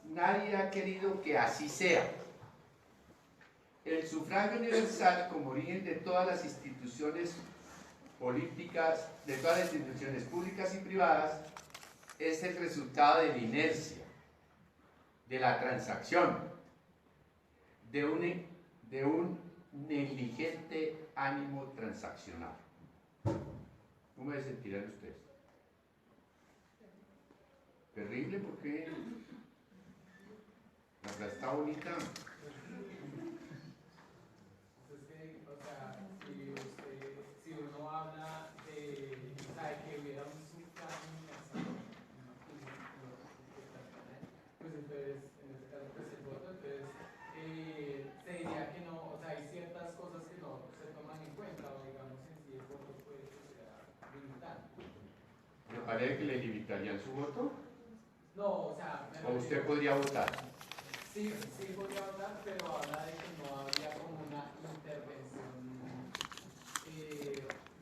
nadie ha querido que así sea. El sufragio universal como origen de todas las instituciones políticas, de todas las instituciones públicas y privadas, es el resultado de la inercia, de la transacción, de un negligente ánimo transaccional. ¿Cómo se sentirán ustedes? Terrible, porque la frase está bonita. Si uno habla de que hubiera un sufragio universal, pues entonces, en este caso, pues el voto, entonces se diría que no, o sea, hay ciertas cosas que no se toman en cuenta, o digamos en sí el voto puede que sea limitante. ¿Le parece que le limitarían su voto? No, o sea, ¿O usted podría votar? Sí, sí podría votar, pero habla de que no habría como una intervención,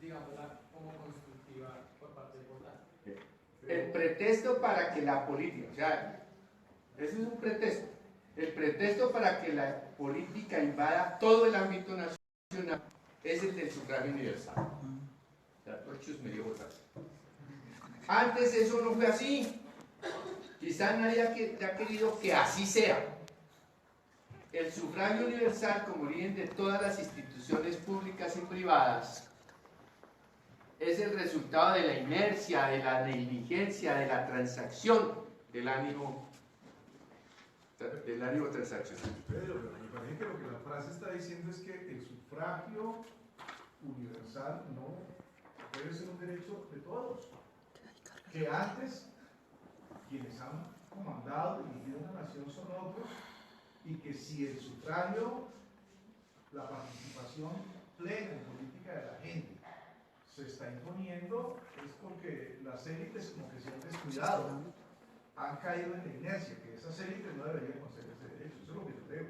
digamos, como constructiva por parte del votante. El pretexto para que la política, o sea, ese es un pretexto. El pretexto para que la política invada todo el ámbito nacional es el del sufragio universal. O sea, Torchos me dio votar. Antes eso no fue así. Quizás nadie ha querido que así sea. El sufragio universal como origen de todas las instituciones públicas y privadas es el resultado de la inercia, de la negligencia, de la transacción del ánimo transaccional. Pedro, pero me parece que lo que la frase está diciendo es que el sufragio universal no debe ser un derecho de todos. Que antes quienes han comandado y dirigido una nación son otros, y que si el sufragio, la participación plena en política de la gente se está imponiendo, es porque las élites como que se han descuidado, han caído en la inercia, que esas élites no deberían conceder ese derecho. Eso es lo que yo creo.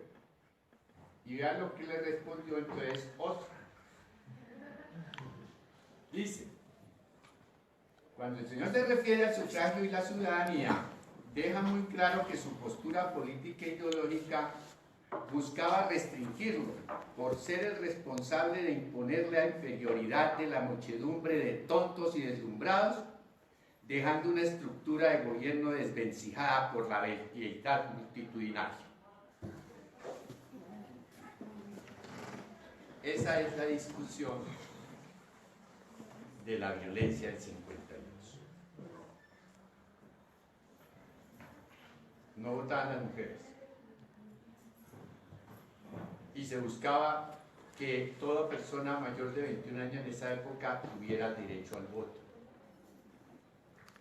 Y vean lo que le respondió entonces otro. Dice, cuando el señor se refiere al sufragio y la ciudadanía, deja muy claro que su postura política e ideológica buscaba restringirlo por ser el responsable de imponer la inferioridad de la muchedumbre de tontos y deslumbrados, dejando una estructura de gobierno desvencijada por la velleidad multitudinaria. Esa es la discusión de la violencia del 52. No votaban las mujeres. Y se buscaba que toda persona mayor de 21 años en esa época tuviera derecho al voto.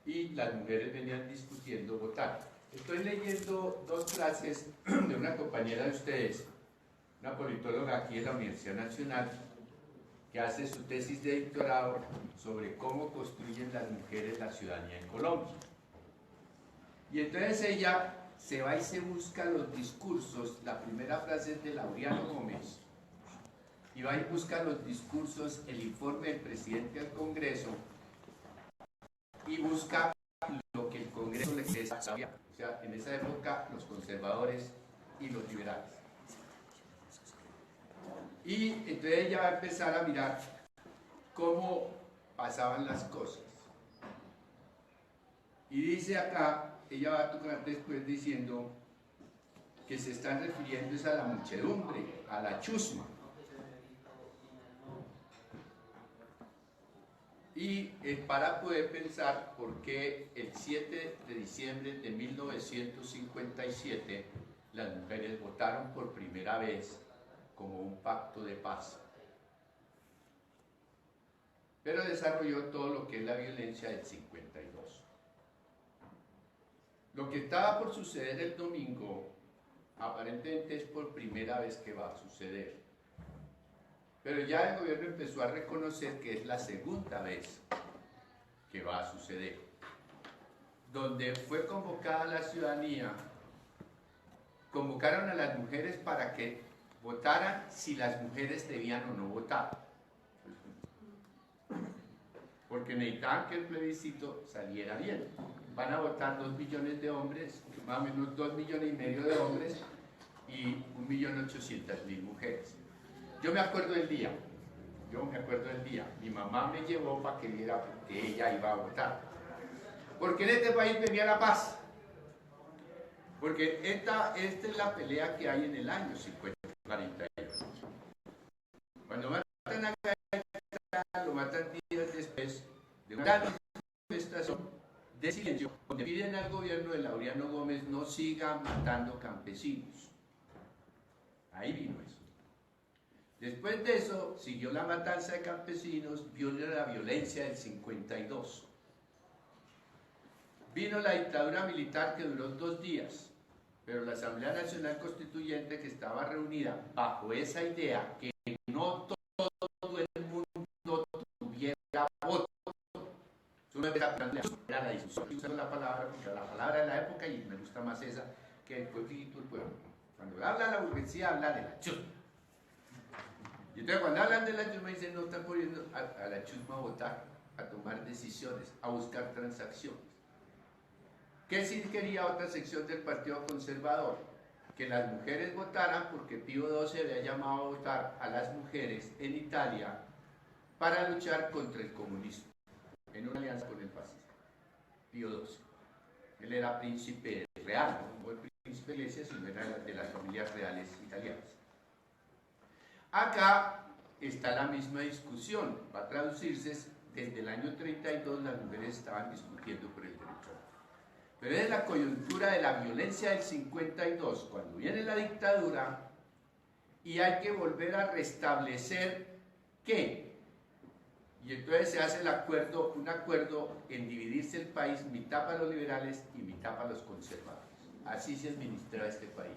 Y las mujeres venían discutiendo votar. Estoy leyendo dos frases de una compañera de ustedes, una politóloga aquí en la Universidad Nacional, que hace su tesis de doctorado sobre cómo construyen las mujeres la ciudadanía en Colombia. Y entonces ella se va y se busca los discursos. La primera frase es de Laureano Gómez, y va y busca los discursos, el informe del presidente del Congreso, y busca lo que el Congreso le sabía. O sea, en esa época los conservadores y los liberales. Y entonces ella va a empezar a mirar cómo pasaban las cosas. Y dice acá, ella va a tocar después diciendo que se están refiriendo a la muchedumbre, a la chusma. Y para poder pensar por qué el 7 de diciembre de 1957 las mujeres votaron por primera vez como un pacto de paz. Pero desarrolló todo lo que es la violencia del 52. Lo que estaba por suceder el domingo, aparentemente es por primera vez que va a suceder. Pero ya el gobierno empezó a reconocer que es la segunda vez que va a suceder. Donde fue convocada la ciudadanía, convocaron a las mujeres para que votaran si las mujeres debían o no votar. porque necesitaban que el plebiscito saliera bien. Van a votar 2 millones de hombres, más o menos 2,5 millones de hombres y 1.800.000 mujeres. Yo me acuerdo del día, mi mamá me llevó para que viera que ella iba a votar. Porque en este país venía la paz. Porque esta es la pelea que hay en el año 50-41. Cuando matan a Gaitán, lo matan días después de una gran manifestación de silencio, donde piden al gobierno de Laureano Gómez no siga matando campesinos. Ahí vino eso. Después de eso, siguió la matanza de campesinos, vino la violencia del 52. Vino la dictadura militar que duró 2 días, pero la Asamblea Nacional Constituyente, que estaba reunida bajo esa idea que no todo el mundo tuviera voto, era la discusión, usando la palabra, porque la palabra de la época, y me gusta más esa que el pueblito, el pueblo. Cuando habla de la burguesía, habla de la chusma. Y entonces cuando hablan de la chusma, dicen, no están poniendo a la chusma a votar, a tomar decisiones, a buscar transacciones. ¿Qué sí quería otra sección del Partido Conservador? Que las mujeres votaran, porque Pío XII había llamado a votar a las mujeres en Italia para luchar contra el comunismo, en una alianza con el fascismo. Pío XII. Él era príncipe real, no el príncipe de Iglesia, sino era de las familias reales italianas. Acá está la misma discusión, va a traducirse desde el año 32, las mujeres estaban discutiendo por el derecho. Pero es la coyuntura de la violencia del 52, cuando viene la dictadura, y hay que volver a restablecer ¿qué? Y entonces se hace un acuerdo en dividirse el país, mitad para los liberales y mitad para los conservadores. Así se administra este país.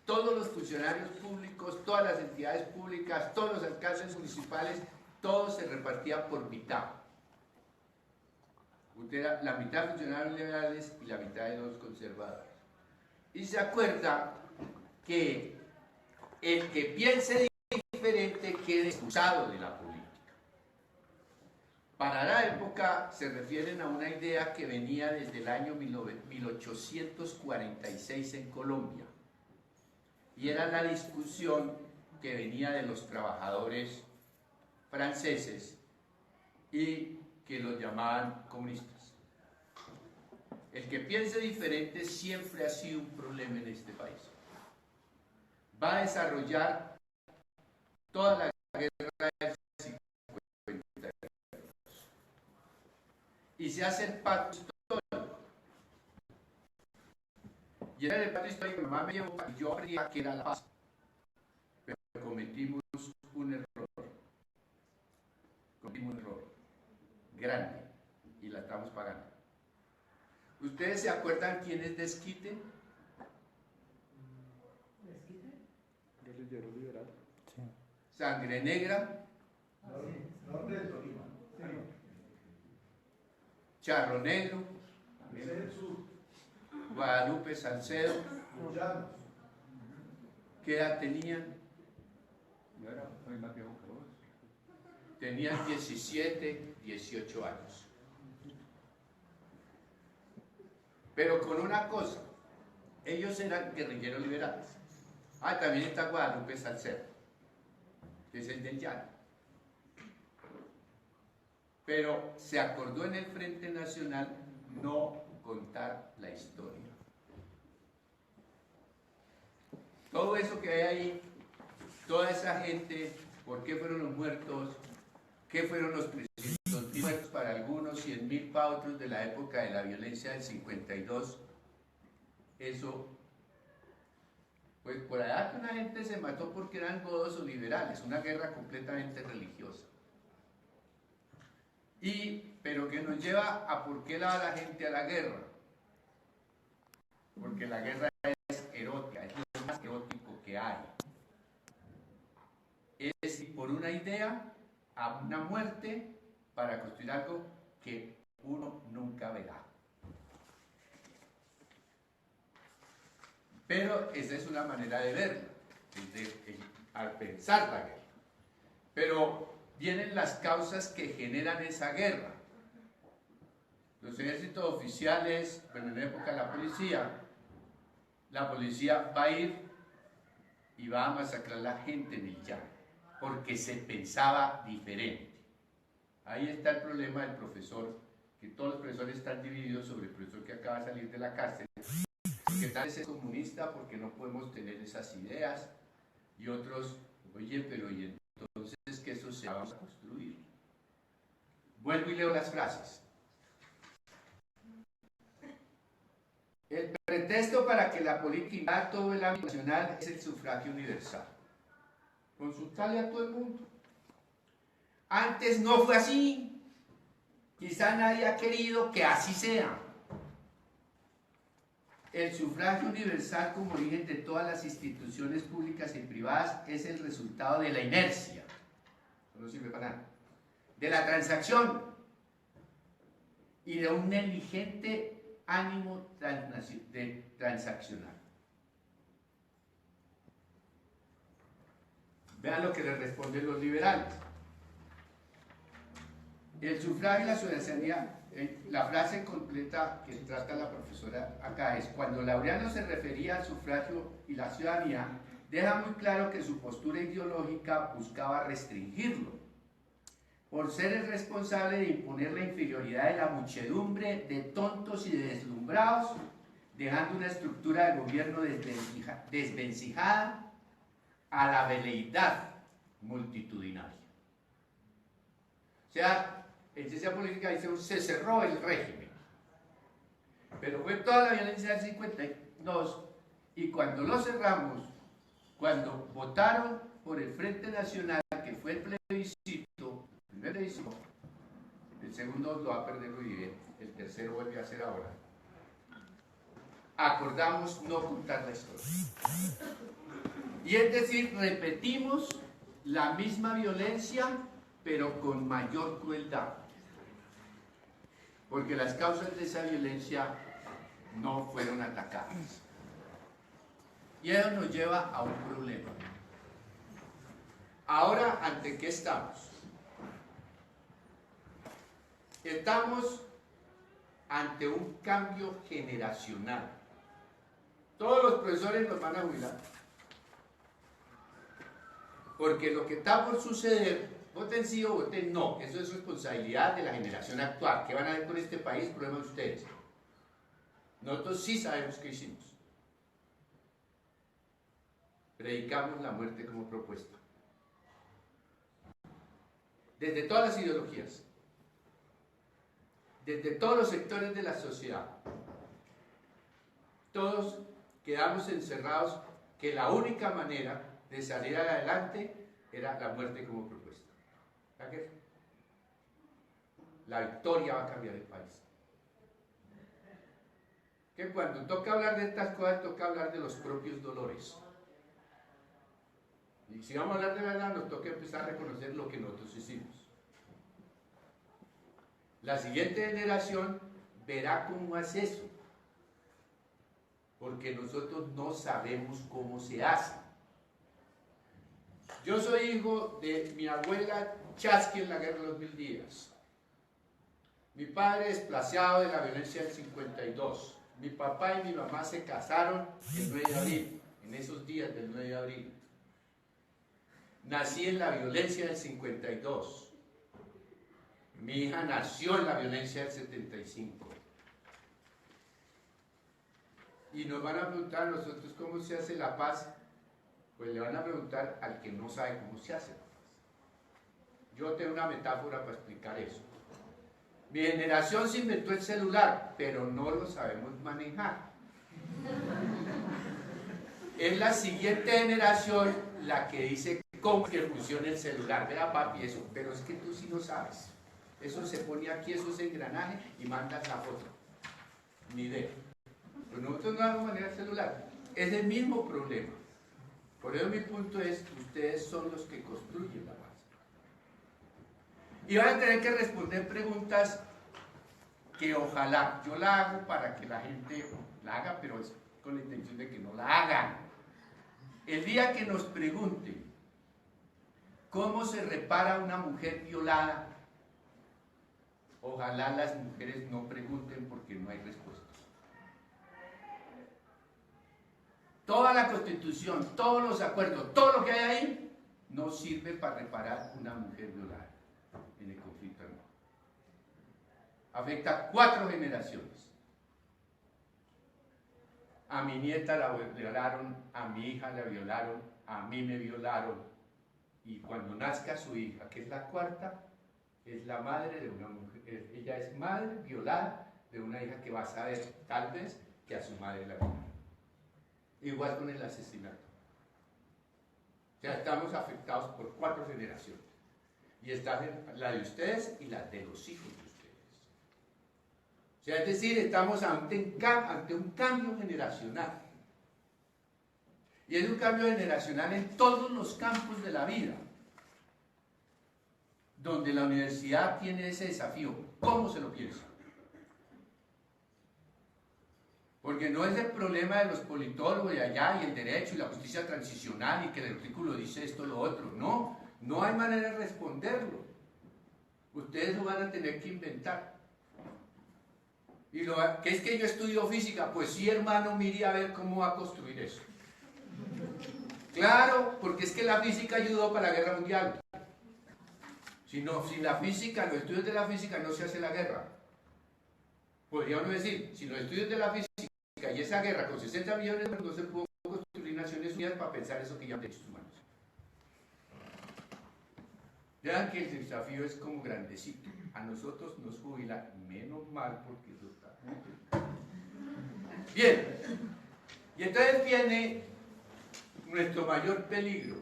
Todos los funcionarios públicos, todas las entidades públicas, todos los alcaldes municipales, todos se repartían por mitad. La mitad de funcionarios liberales y la mitad de los conservadores. Y se acuerda que el que piense diferente quede excusado de la política. Para la época se refieren a una idea que venía desde el año 1846 en Colombia. Y era la discusión que venía de los trabajadores franceses y que los llamaban comunistas. El que piense diferente siempre ha sido un problema en este país. Va a desarrollar toda la guerra del 52. Y se hace el pacto histórico. Y en el pacto histórico, mi mamá me llevó y yo creía que era la paz. Pero cometimos un error. Cometimos un error grande y la estamos pagando. ¿Ustedes se acuerdan quién es Desquite? ¿Desquite? Guerrillero liberal. Sí. Sangre Negra. Norte del Tolima. Charro Negro. Ese es el sur. Guadalupe Salcedo. Los llanos. ¿Qué edad tenían? Yo era más viejo que vos. Tenían 17, 18 años. Pero con una cosa, ellos eran guerrilleros liberales. También está Guadalupe Salcedo, que es el del llano. Pero se acordó en el Frente Nacional no contar la historia. Todo eso que hay ahí, toda esa gente, ¿por qué fueron los muertos? ¿Qué fueron los 300.000 muertos para algunos, 100.000 para otros de la época de la violencia del 52? Eso, pues por allá que una gente se mató porque eran godos o liberales, una guerra completamente religiosa. Pero que nos lleva a por qué va la gente a la guerra. Porque la guerra es erótica, es lo más erótico que hay. Es por una idea a una muerte para construir algo que uno nunca verá. Pero esa es una manera de verlo, al pensar la guerra. Pero vienen las causas que generan esa guerra. Los ejércitos oficiales, bueno, en época de la policía va a ir y va a masacrar a la gente en el llano, porque se pensaba diferente. Ahí está el problema del profesor, que todos los profesores están divididos sobre el profesor que acaba de salir de la cárcel, que tal vez es comunista porque no podemos tener esas ideas, y otros, oye, pero ¿y entonces que eso se va a construir? Vuelvo y leo las frases. El pretexto para que la política a todo el ámbito nacional es el sufragio universal. Consultarle a todo el mundo. Antes no fue así. Quizá nadie ha querido que así sea. El sufragio universal como origen de todas las instituciones públicas y privadas es el resultado de la inercia. Eso no sirve para nada. De la transacción y de un negligente ánimo transaccional. Vean lo que les responden los liberales. El sufragio y la ciudadanía, la frase completa que trata la profesora acá es: cuando Laureano se refería al sufragio y la ciudadanía, deja muy claro que su postura ideológica buscaba restringirlo, por ser el responsable de imponer la inferioridad de la muchedumbre de tontos y de deslumbrados, dejando una estructura de gobierno desvencijada a la veleidad multitudinaria. O sea, en ciencia política dice, se cerró el régimen, pero fue toda la violencia del 52, y cuando lo cerramos, cuando votaron por el Frente Nacional, que fue el plebiscito, el segundo lo va a perder Uribe, el tercero vuelve a ser ahora. Acordamos no contar la historia. Y es decir, repetimos la misma violencia, pero con mayor crueldad. Porque las causas de esa violencia no fueron atacadas. Y eso nos lleva a un problema. Ahora, ¿ante qué estamos? Estamos ante un cambio generacional. Todos los profesores nos van a jubilar. Porque lo que está por suceder, voten sí o voten no, eso es responsabilidad de la generación actual. ¿Qué van a hacer con este país? Problema de ustedes. Nosotros sí sabemos qué hicimos. Predicamos la muerte como propuesta. Desde todas las ideologías. Desde todos los sectores de la sociedad. Todos quedamos encerrados que la única manera de salir adelante era la muerte como propuesta. La victoria va a cambiar el país. Que cuando toca hablar de estas cosas, toca hablar de los propios dolores. Y si vamos a hablar de verdad, nos toca empezar a reconocer lo que nosotros hicimos. La siguiente generación verá cómo es eso, porque nosotros no sabemos cómo se hace. Yo soy hijo de mi abuela Chasqui en la guerra de los 1000 días. Mi padre desplazado de la violencia del 52. Mi papá y mi mamá se casaron el 9 de abril, en esos días del 9 de abril. Nací en la violencia del 52. Mi hija nació en la violencia del 75. Y nos van a preguntar a nosotros cómo se hace la paz. Pues le van a preguntar al que no sabe cómo se hace la paz. Yo tengo una metáfora para explicar eso. Mi generación se inventó el celular, pero no lo sabemos manejar. Es la siguiente generación la que dice cómo que funciona el celular. Verá, papi, eso, pero es que tú sí no sabes. Eso se pone aquí, eso es engranaje y mandas la foto. Ni idea. Pues nosotros no damos manera el celular. Es el mismo problema. Por eso mi punto es, ustedes son los que construyen la base. Y van a tener que responder preguntas que ojalá yo la hago para que la gente la haga, pero es con la intención de que no la hagan. El día que nos pregunten ¿Cómo se repara una mujer violada? Ojalá las mujeres no pregunten porque no hay respuesta. Toda la Constitución, todos los acuerdos, todo lo que hay ahí, no sirve para reparar una mujer violada en el conflicto armado. Afecta a 4 generaciones. A mi nieta la violaron, a mi hija la violaron, a mí me violaron. Y cuando nazca su hija, que es la 4ª, es la madre de una mujer. Ella es madre violada de una hija que va a saber, tal vez, que a su madre la violaron. Igual con el asesinato. O sea, estamos afectados por 4 generaciones. Y está la de ustedes y la de los hijos de ustedes. O sea, es decir, estamos ante un cambio generacional. Y es un cambio generacional en todos los campos de la vida, donde la universidad tiene ese desafío. ¿Cómo se lo piensa? Porque no es el problema de los politólogos de allá y el derecho y la justicia transicional y que el artículo dice esto o lo otro. No, no hay manera de responderlo. Ustedes lo van a tener que inventar. Y ¿qué es que yo estudio física? Pues sí, hermano, mire a ver cómo va a construir eso. Claro, porque es que la física ayudó para la guerra mundial. Sin la física, los estudios de la física no se hace la guerra. Podría uno decir, si los estudios de la física y esa guerra con 60 millones no se pudo construir Naciones Unidas para pensar eso que llaman derechos humanos. Vean que el desafío es como grandecito. A nosotros nos jubila, menos mal porque eso está muy bien. Y entonces viene nuestro mayor peligro.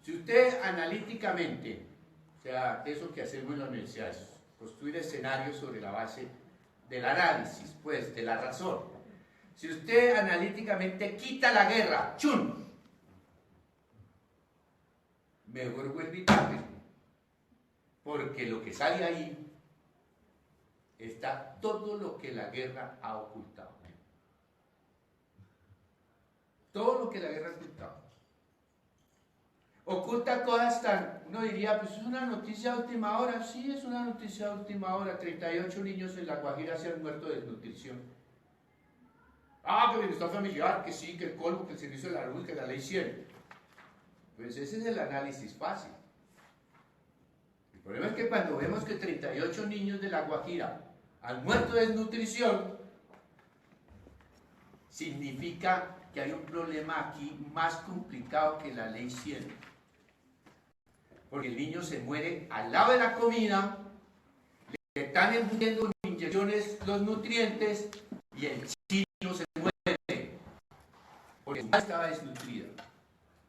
Si usted analíticamente, o sea, eso que hacemos en la universidad, es construir escenarios sobre la base del análisis, pues, de la razón. Si usted analíticamente quita la guerra, ¡chun!, mejor vuelve y tape, porque lo que sale ahí está todo lo que la guerra ha ocultado. Todo lo que la guerra ha ocultado. Oculta cosas tan, uno diría, pues es una noticia de última hora. Sí, es una noticia de última hora. 38 niños en La Guajira se han muerto de desnutrición. Ah, que bienestar familiar, que sí, que el colmo, que el servicio de la luz, que la ley 100. Pues ese es el análisis fácil. El problema es que cuando vemos que 38 niños de La Guajira han muerto de desnutrición, significa que hay un problema aquí más complicado que la ley 100. Porque el niño se muere al lado de la comida, le están embutiendo inyecciones los nutrientes y el niño se muere porque su madre estaba desnutrida,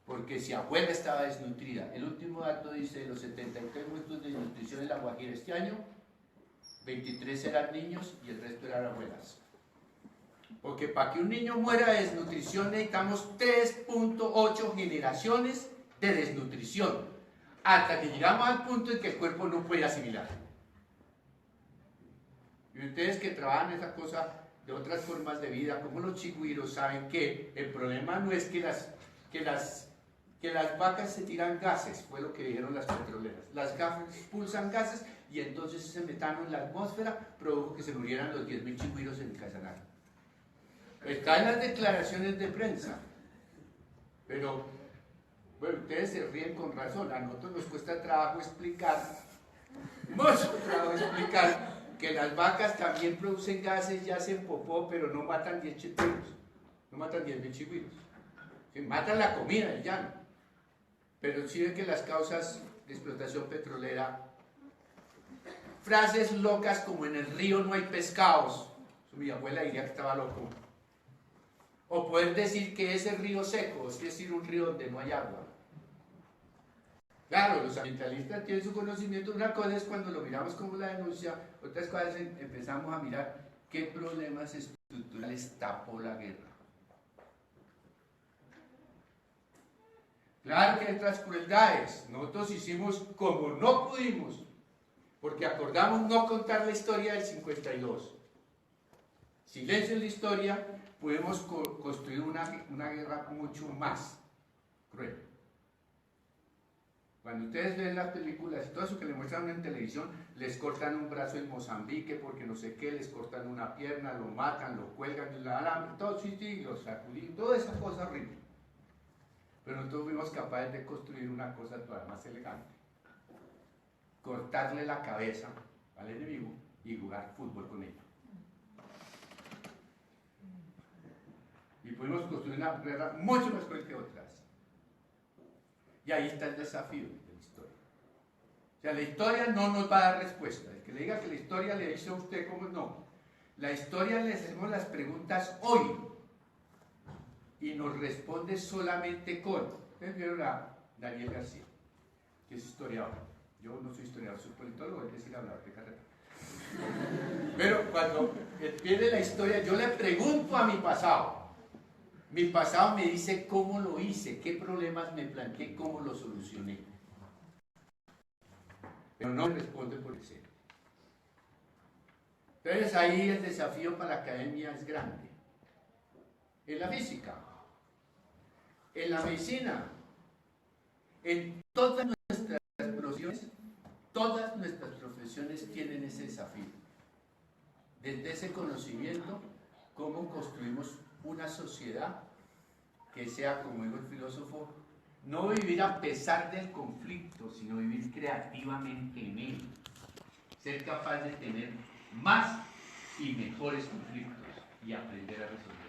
porque su abuela estaba desnutrida. El último dato dice, de los 73 muertos de desnutrición en La Guajira este año, 23 eran niños y el resto eran abuelas. Porque para que un niño muera de desnutrición necesitamos 3.8 generaciones de desnutrición, hasta que llegamos al punto en que el cuerpo no puede asimilar. Y ustedes que trabajan esa cosa de otras formas de vida, como los chigüiros, saben que el problema no es que las vacas se tiran gases, fue lo que dijeron las petroleras. Las vacas expulsan gases y entonces ese metano en la atmósfera produjo que se murieran los 10.000 chigüiros en Casanare. Está en las declaraciones de prensa, pero bueno, ustedes se ríen con razón. A nosotros nos cuesta trabajo explicar, mucho trabajo explicar, que las vacas también producen gases y hacen popó, pero no matan 10 chigüiros, no matan 10.000 chigüiros. Sí, matan la comida y ya no. Pero sí ven que las causas de explotación petrolera, frases locas como en el río no hay pescados, mi abuela diría que estaba loco. O poder decir que ese río seco, es decir, un río donde no hay agua. Claro, los ambientalistas tienen su conocimiento. Una cosa es cuando lo miramos como la denuncia, otras cosas empezamos a mirar qué problemas estructurales tapó la guerra. Claro que hay otras crueldades. Nosotros hicimos como no pudimos, porque acordamos no contar la historia del 52. Silencio en la historia. Podemos construir una guerra mucho más cruel. Cuando ustedes ven las películas y todo eso que les muestran en televisión, les cortan un brazo en Mozambique porque no sé qué, les cortan una pierna, lo matan, lo cuelgan, todo, sí, lo sacuden, toda esa cosa horrible. Pero nosotros fuimos capaces de construir una cosa todavía más elegante. Cortarle la cabeza al enemigo y jugar fútbol con ella. Y pudimos construir una guerra mucho más cruel que otras. Y ahí está el desafío de la historia. O sea, la historia no nos va a dar respuesta. El que le diga que la historia le dice a usted cómo, no. La historia le hacemos las preguntas hoy y nos responde solamente con. Ustedes vieron a Daniel García, que es historiador. Yo no soy historiador, soy politólogo, es decir, hablar de carrera. Pero cuando viene la historia, yo le pregunto a mi pasado. Mi pasado me dice cómo lo hice, qué problemas me planteé, cómo lo solucioné. Pero no me responde por el ser. Entonces ahí el desafío para la academia es grande. En la física, en la medicina, en todas nuestras profesiones tienen ese desafío. Desde ese conocimiento, cómo construimos una sociedad que sea, como dijo el filósofo, no vivir a pesar del conflicto, sino vivir creativamente en él. Ser capaz de tener más y mejores conflictos y aprender a resolverlos.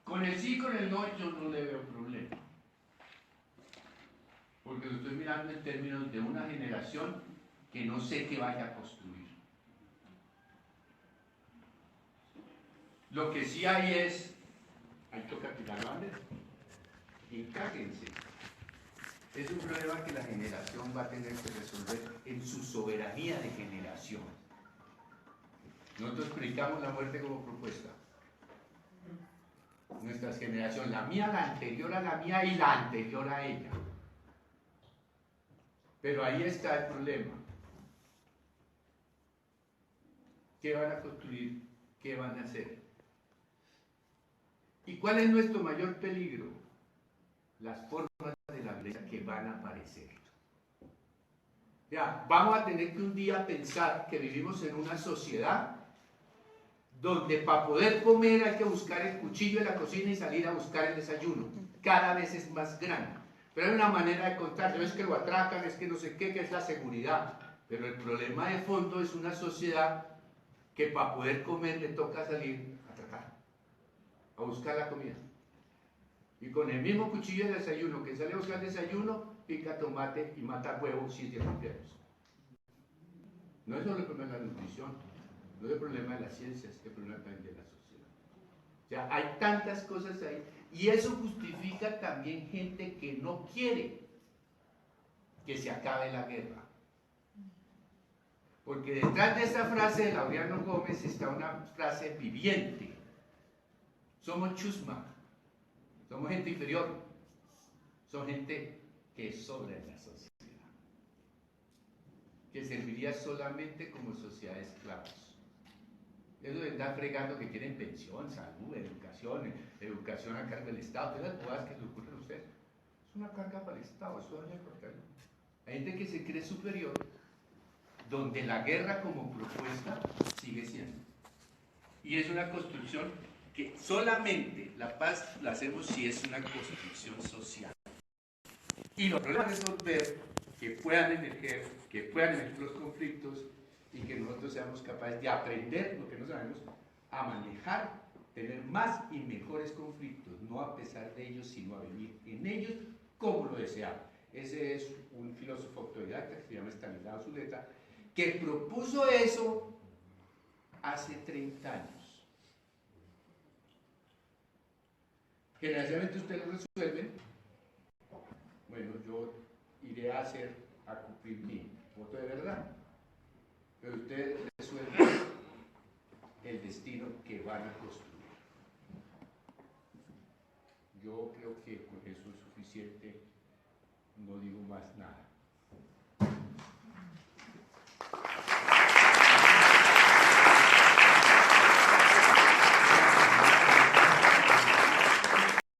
Con el sí y con el no yo no le veo problema. Porque lo estoy mirando en términos de una generación que no sé qué vaya a construir. Lo que sí hay es, hay que tirar la bandera. Encájense. Es un problema que la generación va a tener que resolver en su soberanía de generación. Nosotros predicamos la muerte como propuesta. Nuestras generaciones, la mía, la anterior a la mía y la anterior a ella. Pero ahí está el problema. ¿Qué van a construir? ¿Qué van a hacer? ¿Y cuál es nuestro mayor peligro? Las formas de la violencia que van a aparecer. Ya, vamos a tener que un día pensar que vivimos en una sociedad donde para poder comer hay que buscar el cuchillo en la cocina y salir a buscar el desayuno. Cada vez es más grande. Pero hay una manera de contar, no es que lo atracan, es que no sé qué, que es la seguridad. Pero el problema de fondo es una sociedad que para poder comer le toca salir a atracar, a buscar la comida. Y con el mismo cuchillo de desayuno que sale a buscar el desayuno, pica tomate y mata huevos si es de cumpleaños. No es solo el problema de la nutrición, no es el problema de las ciencias, es el problema también de la sociedad. O sea, hay tantas cosas ahí. Y eso justifica también gente que no quiere que se acabe la guerra. Porque detrás de esa frase de Laureano Gómez está una frase viviente. Somos chusma, somos gente inferior, son gente que sobra en la sociedad, que serviría solamente como sociedad de esclavos. Eso de andar fregando que tienen pensión, salud, educación a cargo del Estado, todas las cosas que le ocurren a usted. Es una carga para el Estado, eso es importante. Hay gente que se cree superior, donde la guerra como propuesta sigue siendo. Y es una construcción que solamente la paz la hacemos si es una construcción social. Y los problemas de resolver, que puedan emerger los conflictos y que nosotros seamos capaces de aprender lo que no sabemos, a manejar, tener más y mejores conflictos, no a pesar de ellos, sino a vivir en ellos como lo deseamos. Ese es un filósofo autodidacta que se llama Stanislao Zuleta, que propuso eso hace 30 años. Generalmente ustedes lo resuelven. Bueno, yo iré a cumplir mi voto de verdad. Pero ustedes resuelven el destino que van a construir. Yo creo que con eso es suficiente, no digo más nada.